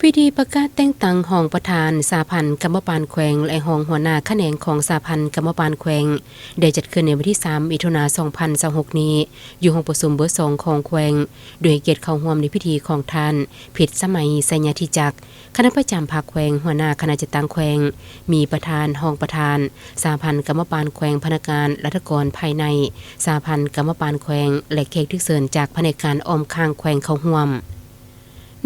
พิธีประกาศแต่งตั้งห้องประธานสาพันธ์กรรมปานแขวงและห้องหัวหน้าแขนงของสาพันธ์กรรมปานแขวงได้จัดขึ้นในวันที่3มิถุนายน2026นี้อยู่ห้องประชุมเบอร์2ของแขวงโดยเกียรติเข้าร่วมในพิธีของท่านผิดสมัยสัญญาธิจักรคณะประจำภาคแขวงหัวหน้าคณะจัดตั้งแขวงมีประธานห้องประธานสาพันธ์กรรมปานแขวงพนักงานรัฐกรภายในสาพันธ์กรรมปานแขวงและแขกที่เชิญจากแผนกการอ้อมข้างแขวงเข้าร่วม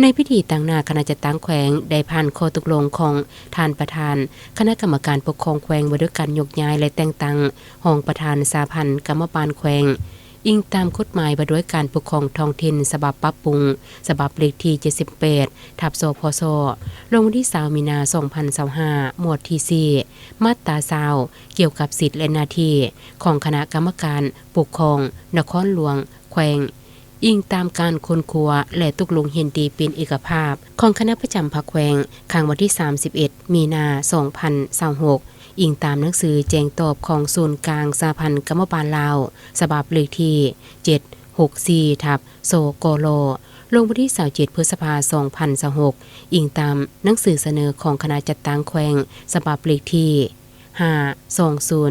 ในพิธีตั้งหน้าคณะจัดตั้งแขวงได้ผ่านข้อตกลงของท่านประธานคณะกรรมการปกครองแขวงว่าด้วยการยกย้ายและแต่งตั้งห้องประธานสาพันธ์กรรมปานแขวงอิงตามกฎหมายว่าด้วยการปกครองท้องถิ่นฉบับปรับปรุงฉบับเลขที่78ทับ สพสลงวันที่20มีนาคม2025หมวดที่4มาตรา20เกี่ยวกับสิทธิและหน้าที่ของคณะกรรมการปกครองนครหลวงแขวงอิงตามการค้นคว้าและตกลงเห็นดีเป็นเอกภาพของคณะประจำภาคแขวงข้างวันที่31มีนาคม2026อิงตามหนังสือแจ้งตอบของศูนย์กลางสหพันธ์กรรมปานลาวฉบับเลขที่764ทับโซโกโลลงวันที่27พฤษภาคม2026อิงตามหนังสือเสนอของคณะจัดตั้งแขวงฉบับเลขที่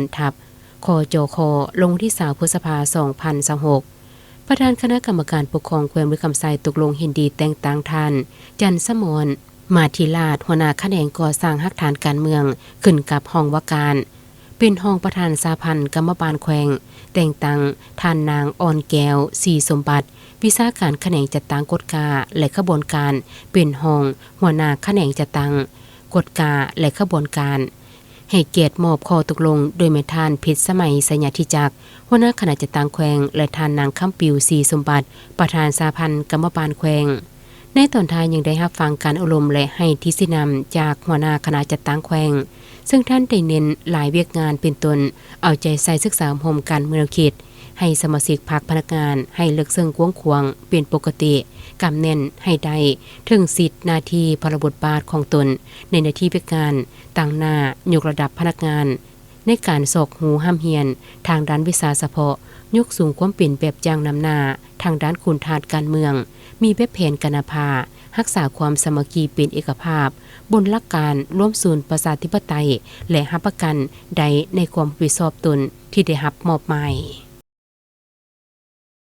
520ทับคจคลงวันที่20พฤษภาคม2026ประธานคณะกรรมการปกครองแขวงมีคำสั่งตกลงเห็นดีแต่งตั้งท่านจันทร์สมรมาธิราชหัวหน้าแขนงก่อสร้างหลักฐานการเมืองขึ้นกับห้องว่าการเป็นห้องประธานสาพันธ์กรรมปานแขวงแต่งตั้งท่านนางอ่อนแก้วศรีสมบัติวิชาการแขนงจัดตั้งกฎกาและขบวนการเป็นห้องหัวหน้าแขนงจัดตั้งกฎกาและขบวนการให้เกียรติมอบข้อตกลงโดยแม่ท่านพิษสมัยสัญญาธิจักรหัวหน้าคณะจัดตั้งแขวงและท่านนางคำปิวศรีสมบัติประธานสาพันธ์กรรมปานแขวงในตอนท้ายยังได้รับฟังการอบรมและให้ทิศนำจากหัวหน้าคณะจัดตั้งแขวงซึ่งท่านได้เน้นหลายเวียกงานเป็นตนเอาใจใส่ศึกษาโฮมการเมืองคิดให้สมาชิกพรรคพนักงานให้เลิกเซิงกวงควงเป็นปกติกำเน้นให้ได้ถึงสิทธิหน้าที่พระบทบาทของตนในหน้าที่เวียกงานตั้งหน้ายกระดับพนักงานในการสอกหูห้ามเฮียนทางด้านวิชาเฉพาะยกสูงความเป็นแบบอย่างนำหน้าทางด้านคุณธาตุการเมืองมีแบบแผนกนภารักษาความสามัคคีเป็นเอกภาพบนหลักการร่วมศูนย์ประชาธิปไตยและรับประกันใดในความรับผิดชอบตนที่ได้รับมอบหมาย